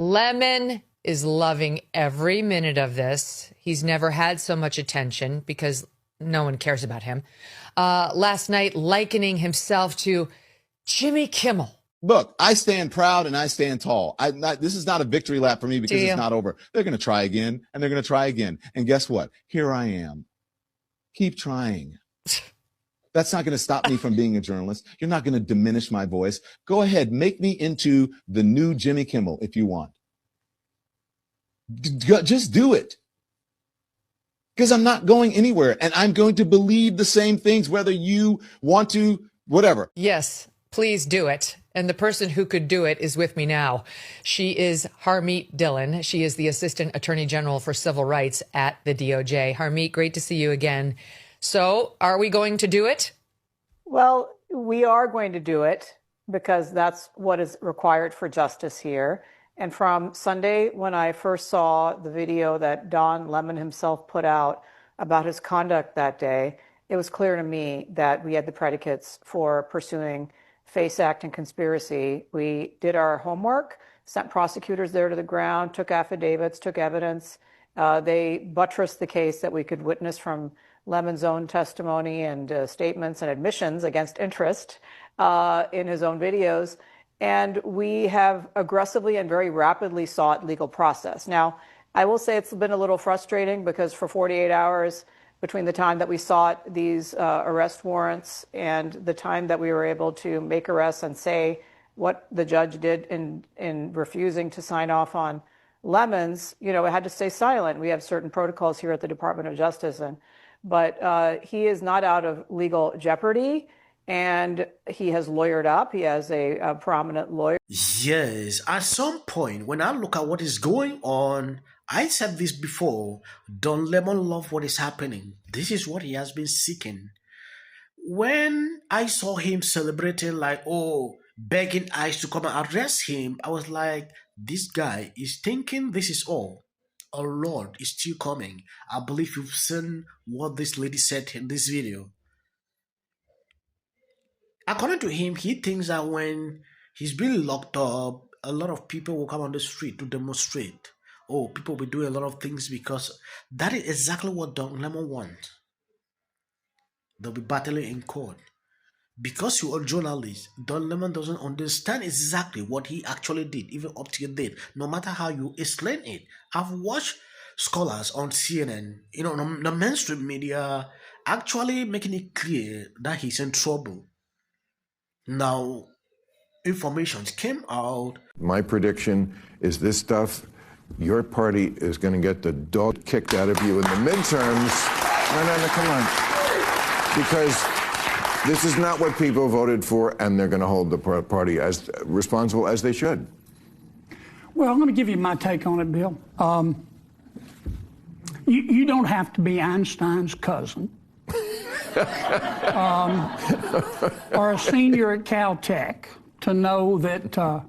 Lemon is loving every minute of this. He's never had so much attention because no one cares about him. Last night, likening himself to Jimmy Kimmel. Look, I stand proud and I stand tall. This is not a victory lap for me because it's not over. They're going to try again and they're going to try again. And guess what? Here I am. Keep trying. That's not going to stop me from being a journalist. You're not going to diminish my voice. Go ahead. Make me into the new Jimmy Kimmel if you want. Just do it. Because I'm not going anywhere and I'm going to believe the same things, whether you want to, whatever. Yes, please do it. And the person who could do it is with me now. She is Harmeet Dillon. She is the Assistant Attorney General for Civil Rights at the DOJ. Harmeet, great to see you again. So are we going to do it? Well, we are going to do it because that's what is required for justice here. And from Sunday, when I first saw the video that Don Lemon himself put out about his conduct that day, it was clear to me that we had the predicates for pursuing FACE Act and conspiracy. We did our homework, sent prosecutors there to the ground, took affidavits, took evidence. They buttressed the case that we could witness from Lemon's own testimony and statements and admissions against interest in his own videos. And we have aggressively and very rapidly sought legal process. Now, I will say it's been a little frustrating because for 48 hours between the time that we sought these arrest warrants and the time that we were able to make arrests and say what the judge did in refusing to sign off on Lemon's, we had to stay silent. We have certain protocols here at the Department of Justice, but he is not out of legal jeopardy. And he has lawyered up. He has a prominent lawyer. Yes, at some point, when I look at what is going on, I said this before, Don Lemon love what is happening. This is what he has been seeking. When I saw him celebrating begging ICE to come and arrest him, I was like, this guy is thinking this is all. Our Lord is still coming. I believe you've seen what this lady said in this video. According to him, he thinks that when he's been locked up, a lot of people will come on the street to demonstrate. Oh, people will do a lot of things because that is exactly what Don Lemon wants. They'll be battling in court. Because you are a journalist, Don Lemon doesn't understand exactly what he actually did, even up to your date, no matter how you explain it. I've watched scholars on CNN, the mainstream media, actually making it clear that he's in trouble. Now, information came out. My prediction is this stuff, your party is going to get the dog kicked out of you in the midterms. No, come on. Because this is not what people voted for, and they're going to hold the party as responsible as they should. Well, let me give you my take on it, Bill. You don't have to be Einstein's cousin. Or a senior at Caltech to know that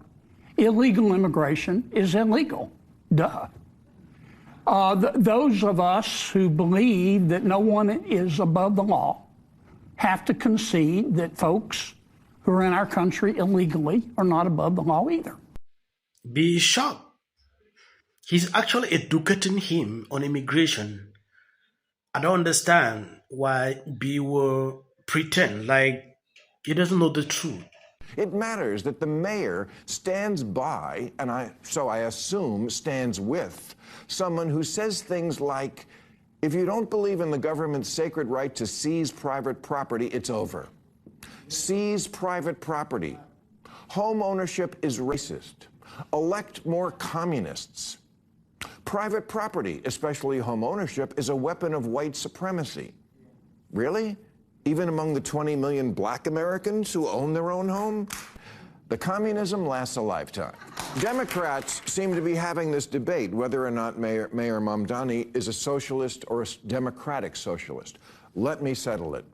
illegal immigration is illegal. Duh. Those of us who believe that no one is above the law have to concede that folks who are in our country illegally are not above the law either. Be shocked. He's actually educating him on immigration. I don't understand why B will pretend like he doesn't know the truth. It matters that the mayor stands by, and so I assume stands with, someone who says things like, if you don't believe in the government's sacred right to seize private property, it's over. Seize private property. Home ownership is racist. Elect more communists. Private property, especially home ownership, is a weapon of white supremacy. Really? Even among the 20 million black Americans who own their own home? The communism lasts a lifetime. Democrats seem to be having this debate whether or not Maher Mamdani is a socialist or a democratic socialist. Let me settle it.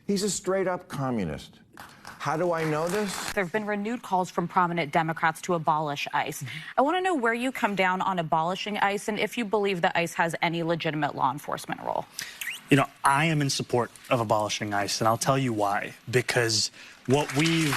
He's a straight-up communist. How do I know this? There have been renewed calls from prominent Democrats to abolish ICE. I want to know where you come down on abolishing ICE and if you believe that ICE has any legitimate law enforcement role. I am in support of abolishing ICE, and I'll tell you why. Because what we've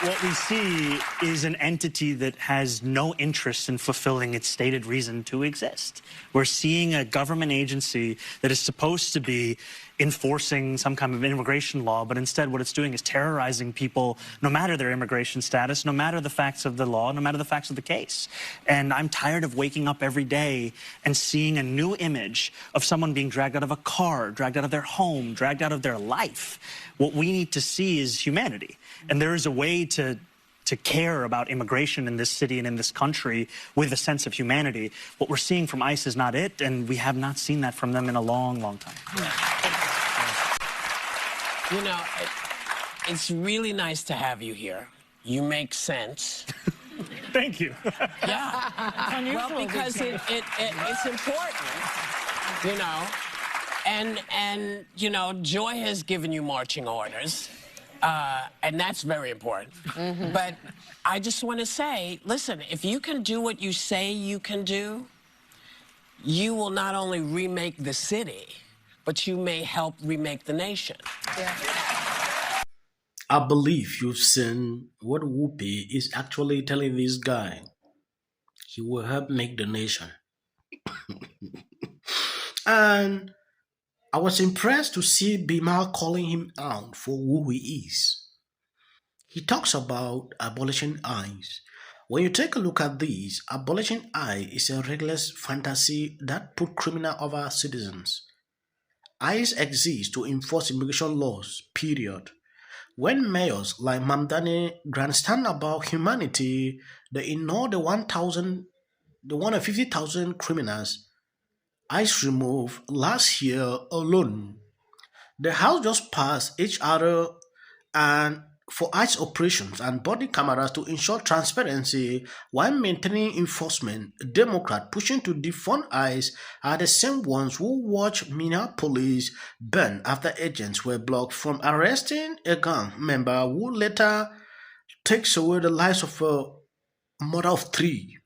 what we see is an entity that has no interest in fulfilling its stated reason to exist. We're seeing a government agency that is supposed to be enforcing some kind of immigration law, but instead what it's doing is terrorizing people, no matter their immigration status, no matter the facts of the law, no matter the facts of the case. And I'm tired of waking up every day and seeing a new image of someone being dragged out of a car, dragged out of their home, dragged out of their life. What we need to see is humanity. And there is a way to care about immigration in this city and in this country with a sense of humanity. What we're seeing from ICE is not it, and we have not seen that from them in a long, long time. You know, it's really nice to have you here. You make sense. Thank you. Yeah. Well, because it's important, you know. And you know, Joy has given you marching orders. And that's very important. But I just want to say, listen, if you can do what you say you can do, you will not only remake the city, but you may help remake the nation. Yeah. I believe you've seen what Whoopi is actually telling this guy. He will help make the nation. And I was impressed to see Bima calling him out for who he is. He talks about abolishing ICE. When you take a look at this, abolishing ICE is a reckless fantasy that puts criminals over citizens. ICE exists to enforce immigration laws, period. When mayors like Mamdani grandstand about humanity, they ignore the 150,000 criminals ICE removed last year alone. The House just passed HR and for ICE operations and body cameras to ensure transparency while maintaining enforcement. Democrats pushing to defund ICE are the same ones who watched Minneapolis burn after agents were blocked from arresting a gang member who later takes away the lives of a mother of three.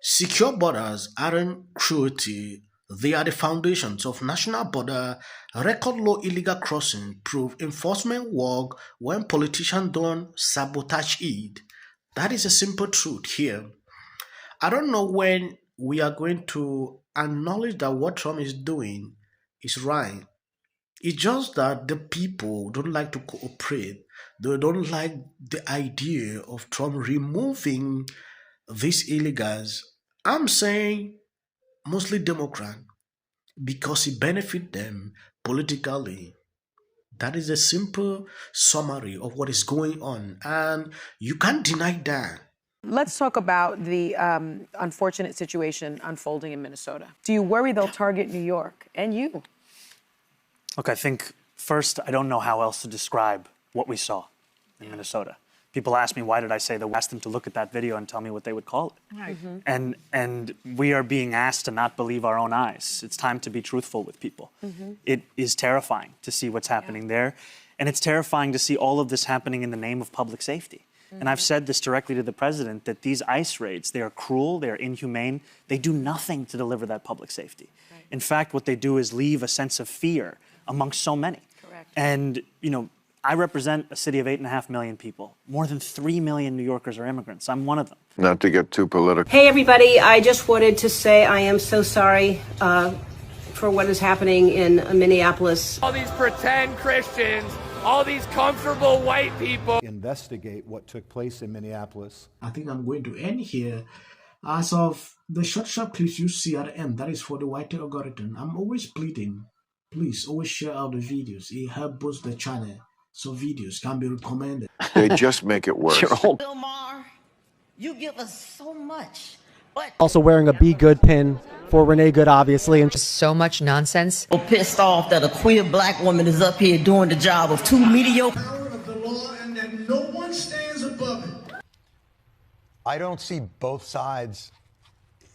Secure borders aren't cruelty. They are the foundations of national border. Record low illegal crossing prove enforcement work when politicians don't sabotage it. That is a simple truth here. I don't know when we are going to acknowledge that what Trump is doing is right. It's just that the people don't like to cooperate. They don't like the idea of Trump removing these illegals. I'm saying mostly Democrat because it benefits them politically. That is a simple summary of what is going on, and you can't deny that. Let's talk about the unfortunate situation unfolding in Minnesota. Do you worry they'll target New York and you? Look, I think first, I don't know how else to describe what we saw in Minnesota. People ask me, why did I say that? Ask them to look at that video and tell me what they would call it. Right. And we are being asked to not believe our own eyes. It's time to be truthful with people. It is terrifying to see what's happening there. And it's terrifying to see all of this happening in the name of public safety. And I've said this directly to the president, that these ICE raids, they are cruel, they are inhumane, they do nothing to deliver that public safety. Right. In fact, what they do is leave a sense of fear amongst so many. Correct. And, you know, I represent a city of 8.5 million people. More than 3 million New Yorkers are immigrants. I'm one of them. Not to get too political. Hey, everybody. I just wanted to say I am so sorry for what is happening in Minneapolis. All these pretend Christians, all these comfortable white people. Investigate what took place in Minneapolis. I think I'm going to end here. As of the short clips you see at the end, that is for the white algorithm. I'm always pleading, please always share out the videos. It helps boost the channel, so videos can be recommended. They just make it worse. Bill Maher, you give us so much. But also wearing a Be Good pin for Renee Good, obviously. And just so much nonsense. I'm pissed off that a queer black woman is up here doing the job of two mediocre. Power of the law, and that no one stands above it. I don't see both sides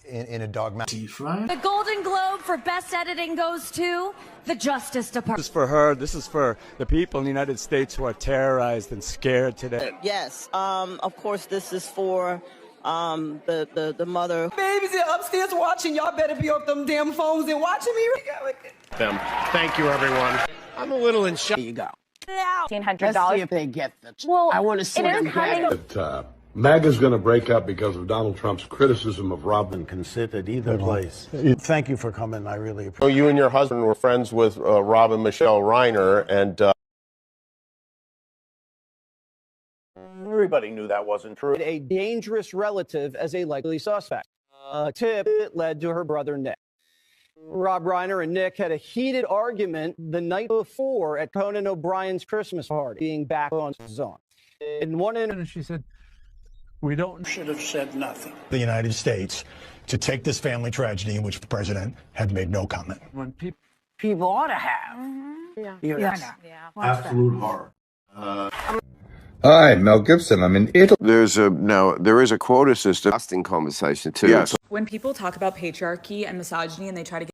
in a dogmatic. The Golden Globe for Best Editing goes to the Justice Department. This is for her. This is for the people in the United States who are terrorized and scared today. Yes. Of course, this is for the mother. Babies are upstairs watching. Y'all better be off them damn phones and watching me. Them. Thank you, everyone. I'm a little in shock. There you go. $1,500. Let's see if they get the. Well, I want to see it is them get it. That MAGA's going to break up because of Donald Trump's criticism of Robin can sit at either place. Thank you for coming. I really appreciate it. So you and your husband were friends with Robin Michelle Reiner, and everybody knew that wasn't true. A dangerous relative as a likely suspect. A tip that led to her brother Nick. Rob Reiner and Nick had a heated argument the night before at Conan O'Brien's Christmas party, being back on his own. In one interview, she said, We should have said nothing. The United States to take this family tragedy in which the president had made no comment. When people ought to have. Yes. Absolute horror. Hi, Mel Gibson. I'm in Italy. There is a quota system. Conversation too. Yes. When people talk about patriarchy and misogyny and they try to